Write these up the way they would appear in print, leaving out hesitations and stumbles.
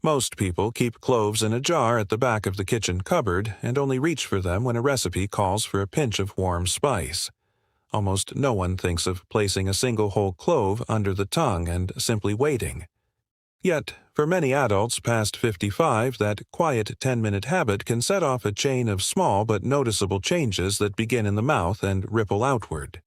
Most people keep cloves in a jar at the back of the kitchen cupboard and only reach for them when a recipe calls for a pinch of warm spice. Almost no one thinks of placing a single whole clove under the tongue and simply waiting. Yet, for many adults past 55, that quiet 10-minute habit can set off a chain of small but noticeable changes that begin in the mouth and ripple outward.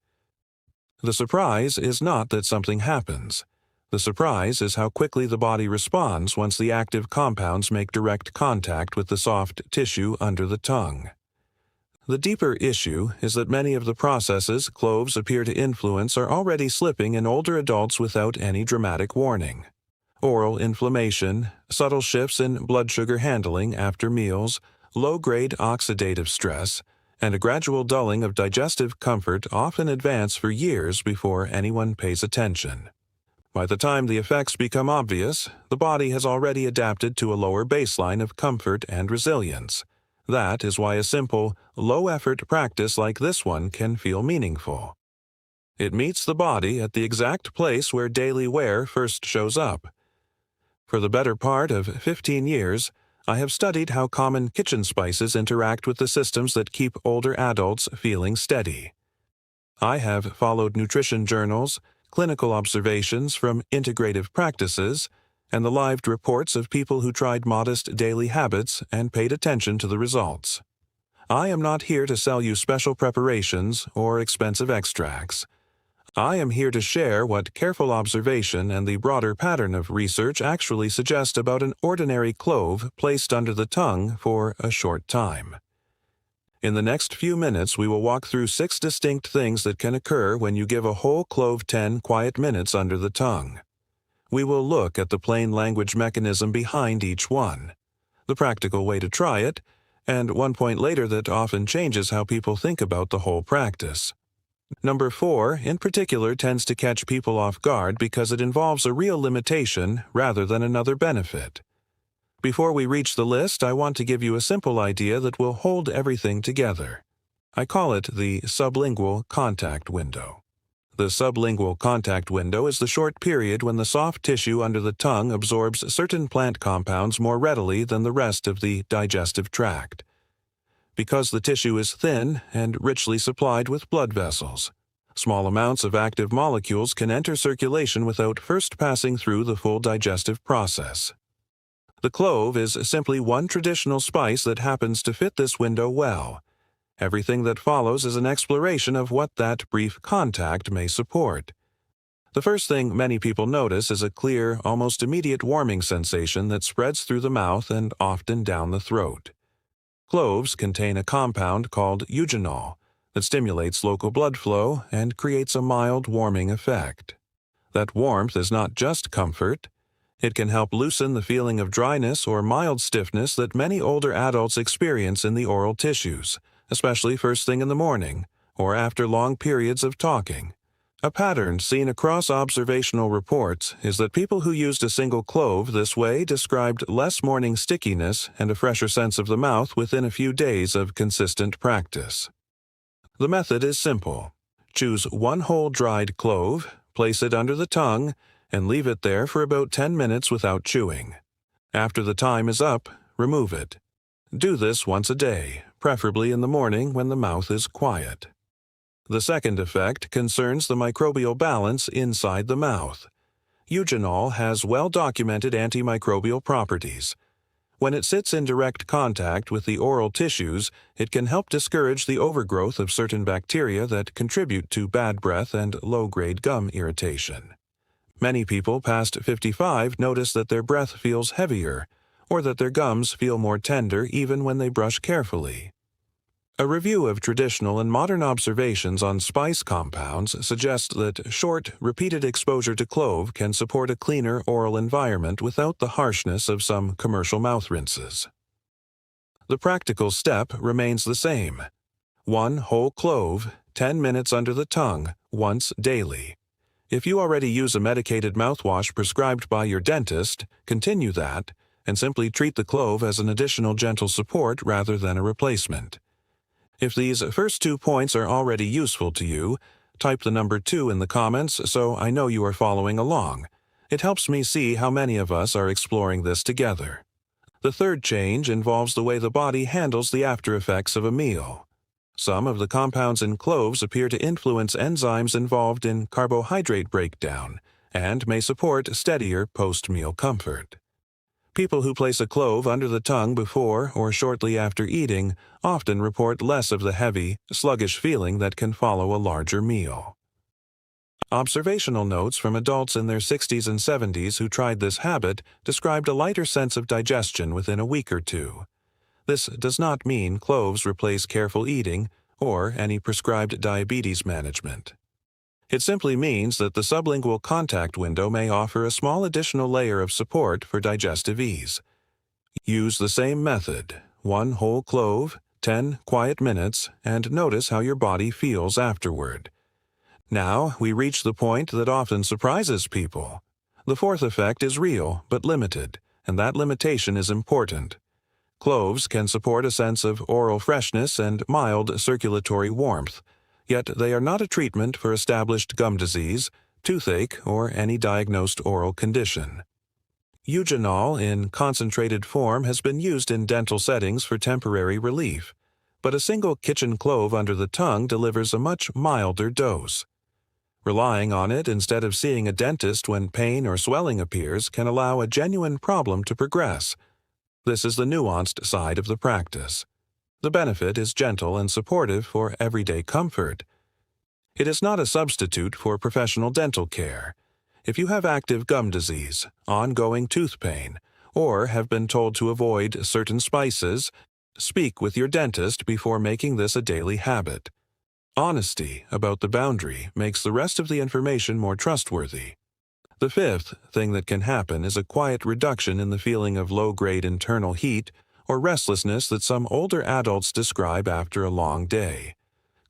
The surprise is not that something happens. The surprise is how quickly the body responds once the active compounds make direct contact with the soft tissue under the tongue. The deeper issue is that many of the processes cloves appear to influence are already slipping in older adults without any dramatic warning. Oral inflammation, subtle shifts in blood sugar handling after meals, low-grade oxidative stress, and a gradual dulling of digestive comfort often advance for years before anyone pays attention. By the time the effects become obvious, the body has already adapted to a lower baseline of comfort and resilience. That is why a simple, low-effort practice like this one can feel meaningful. It meets the body at the exact place where daily wear first shows up. For the better part of 15 years, I have studied how common kitchen spices interact with the systems that keep older adults feeling steady. I have followed nutrition journals, clinical observations from integrative practices, and the lived reports of people who tried modest daily habits and paid attention to the results. I am not here to sell you special preparations or expensive extracts. I am here to share what careful observation and the broader pattern of research actually suggest about an ordinary clove placed under the tongue for a short time. In the next few minutes, we will walk through 6 distinct things that can occur when you give a whole clove 10 quiet minutes under the tongue. We will look at the plain language mechanism behind each one, the practical way to try it, and one point later that often changes how people think about the whole practice. Number 4, in particular, tends to catch people off guard because it involves a real limitation rather than another benefit. Before we reach the list, I want to give you a simple idea that will hold everything together. I call it the sublingual contact window. The sublingual contact window is the short period when the soft tissue under the tongue absorbs certain plant compounds more readily than the rest of the digestive tract. Because the tissue is thin and richly supplied with blood vessels, small amounts of active molecules can enter circulation without first passing through the full digestive process. The clove is simply one traditional spice that happens to fit this window well. Everything that follows is an exploration of what that brief contact may support. The first thing many people notice is a clear, almost immediate warming sensation that spreads through the mouth and often down the throat. Cloves contain a compound called eugenol that stimulates local blood flow and creates a mild warming effect. That warmth is not just comfort. It can help loosen the feeling of dryness or mild stiffness that many older adults experience in the oral tissues, especially first thing in the morning or after long periods of talking. A pattern seen across observational reports is that people who used a single clove this way described less morning stickiness and a fresher sense of the mouth within a few days of consistent practice. The method is simple. Choose one whole dried clove, place it under the tongue, and leave it there for about 10 minutes without chewing. After the time is up, remove it. Do this once a day, preferably in the morning when the mouth is quiet. The second effect concerns the microbial balance inside the mouth. Eugenol has well-documented antimicrobial properties. When it sits in direct contact with the oral tissues, it can help discourage the overgrowth of certain bacteria that contribute to bad breath and low-grade gum irritation. Many people past 55 notice that their breath feels heavier, or that their gums feel more tender even when they brush carefully. A review of traditional and modern observations on spice compounds suggests that short, repeated exposure to clove can support a cleaner oral environment without the harshness of some commercial mouth rinses. The practical step remains the same. One whole clove, 10 minutes under the tongue, once daily. If you already use a medicated mouthwash prescribed by your dentist, continue that, and simply treat the clove as an additional gentle support rather than a replacement. If these first 2 points are already useful to you, type the number 2 in the comments so I know you are following along. It helps me see how many of us are exploring this together. The third change involves the way the body handles the after-effects of a meal. Some of the compounds in cloves appear to influence enzymes involved in carbohydrate breakdown and may support steadier post-meal comfort. People who place a clove under the tongue before or shortly after eating often report less of the heavy, sluggish feeling that can follow a larger meal. Observational notes from adults in their 60s and 70s who tried this habit described a lighter sense of digestion within a week or two. This does not mean cloves replace careful eating or any prescribed diabetes management. It simply means that the sublingual contact window may offer a small additional layer of support for digestive ease. Use the same method, 1 whole clove, 10 quiet minutes, and notice how your body feels afterward. Now we reach the point that often surprises people. The fourth effect is real but limited, and that limitation is important. Cloves can support a sense of oral freshness and mild circulatory warmth, yet they are not a treatment for established gum disease, toothache, or any diagnosed oral condition. Eugenol in concentrated form has been used in dental settings for temporary relief, but a single kitchen clove under the tongue delivers a much milder dose. Relying on it instead of seeing a dentist when pain or swelling appears can allow a genuine problem to progress. This is the nuanced side of the practice. The benefit is gentle and supportive for everyday comfort. It is not a substitute for professional dental care. If you have active gum disease, ongoing tooth pain, or have been told to avoid certain spices, speak with your dentist before making this a daily habit. Honesty about the boundary makes the rest of the information more trustworthy. The fifth thing that can happen is a quiet reduction in the feeling of low-grade internal heat or restlessness that some older adults describe after a long day.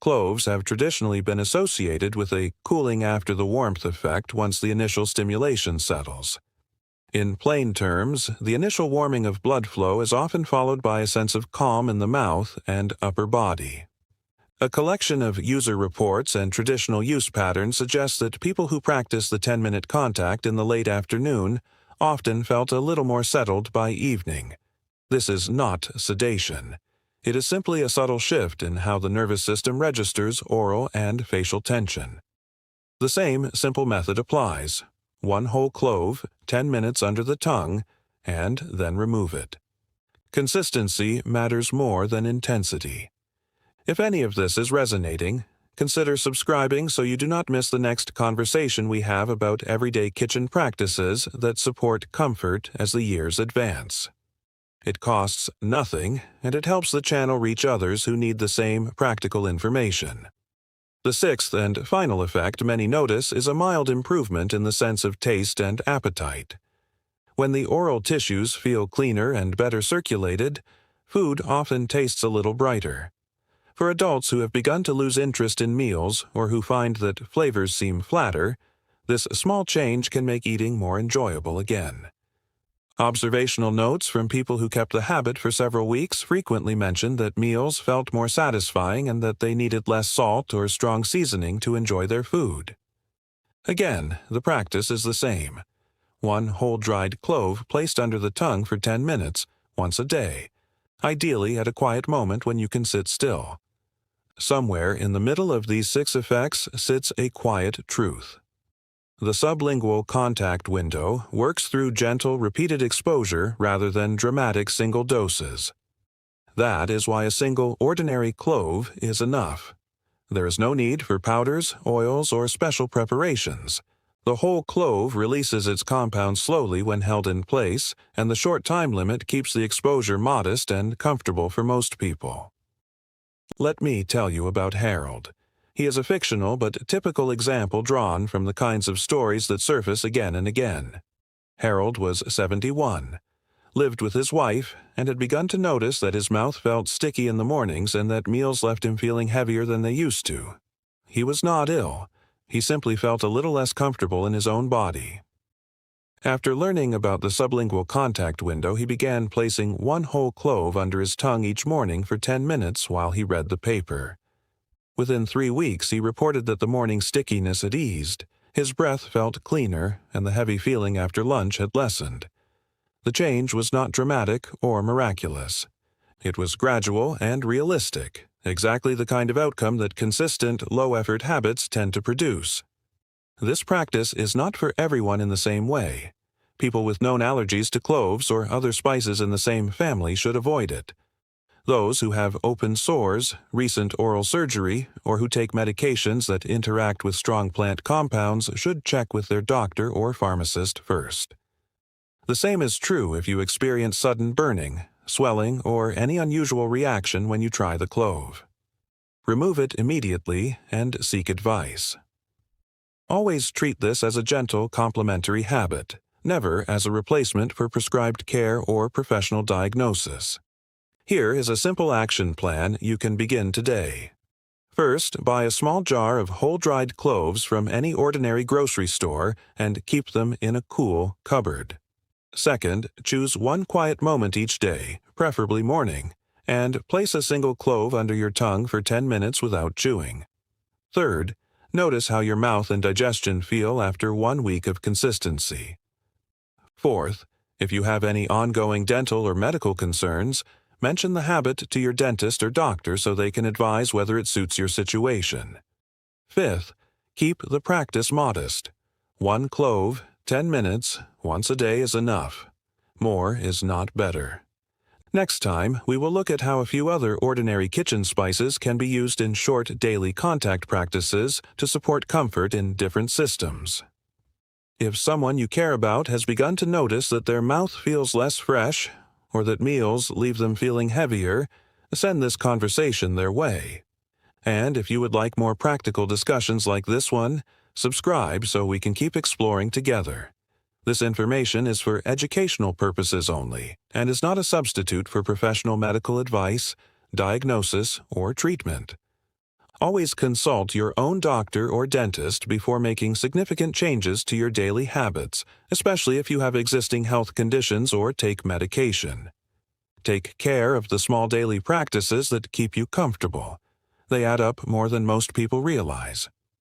Cloves have traditionally been associated with a cooling after the warmth effect once the initial stimulation settles. In plain terms, the initial warming of blood flow is often followed by a sense of calm in the mouth and upper body. A collection of user reports and traditional use patterns suggests that people who practice the 10-minute contact in the late afternoon often felt a little more settled by evening. This is not sedation. It is simply a subtle shift in how the nervous system registers oral and facial tension. The same simple method applies. 1 whole clove, 10 minutes under the tongue, and then remove it. Consistency matters more than intensity. If any of this is resonating, consider subscribing so you do not miss the next conversation we have about everyday kitchen practices that support comfort as the years advance. It costs nothing, and it helps the channel reach others who need the same practical information. The sixth and final effect many notice is a mild improvement in the sense of taste and appetite. When the oral tissues feel cleaner and better circulated, food often tastes a little brighter. For adults who have begun to lose interest in meals or who find that flavors seem flatter, this small change can make eating more enjoyable again. Observational notes from people who kept the habit for several weeks frequently mentioned that meals felt more satisfying and that they needed less salt or strong seasoning to enjoy their food. Again, the practice is the same. 1 whole dried clove placed under the tongue for 10 minutes, once a day, ideally at a quiet moment when you can sit still. Somewhere in the middle of these 6 effects sits a quiet truth. The sublingual contact window works through gentle, repeated exposure rather than dramatic single doses. That is why a single ordinary clove is enough. There is no need for powders, oils, or special preparations. The whole clove releases its compounds slowly when held in place, and the short time limit keeps the exposure modest and comfortable for most people. Let me tell you about Harold. He is a fictional but typical example drawn from the kinds of stories that surface again and again. Harold was 71, lived with his wife, and had begun to notice that his mouth felt sticky in the mornings and that meals left him feeling heavier than they used to. He was not ill. He simply felt a little less comfortable in his own body. After learning about the sublingual contact window, he began placing 1 whole clove under his tongue each morning for 10 minutes while he read the paper. Within 3 weeks, he reported that the morning stickiness had eased. His breath felt cleaner, and the heavy feeling after lunch had lessened. The change was not dramatic or miraculous. It was gradual and realistic, exactly the kind of outcome that consistent, low-effort habits tend to produce. This practice is not for everyone in the same way. People with known allergies to cloves or other spices in the same family should avoid it. Those who have open sores, recent oral surgery, or who take medications that interact with strong plant compounds should check with their doctor or pharmacist first. The same is true if you experience sudden burning, swelling, or any unusual reaction when you try the clove. Remove it immediately and seek advice. Always treat this as a gentle complementary habit, never as a replacement for prescribed care or professional diagnosis. Here is a simple action plan you can begin today. First, buy a small jar of whole-dried cloves from any ordinary grocery store and keep them in a cool cupboard. Second, choose one quiet moment each day, preferably morning, and place a single clove under your tongue for 10 minutes without chewing. Third, notice how your mouth and digestion feel after 1 week of consistency. Fourth, if you have any ongoing dental or medical concerns, mention the habit to your dentist or doctor so they can advise whether it suits your situation. Fifth, keep the practice modest. 1 clove, 10 minutes, once a day is enough. More is not better. Next time, we will look at how a few other ordinary kitchen spices can be used in short daily contact practices to support comfort in different systems. If someone you care about has begun to notice that their mouth feels less fresh, or that meals leave them feeling heavier, send this conversation their way. And if you would like more practical discussions like this one, subscribe so we can keep exploring together. This information is for educational purposes only and is not a substitute for professional medical advice, diagnosis, or treatment. Always consult your own doctor or dentist before making significant changes to your daily habits, especially if you have existing health conditions or take medication. Take care of the small daily practices that keep you comfortable. They add up more than most people realize.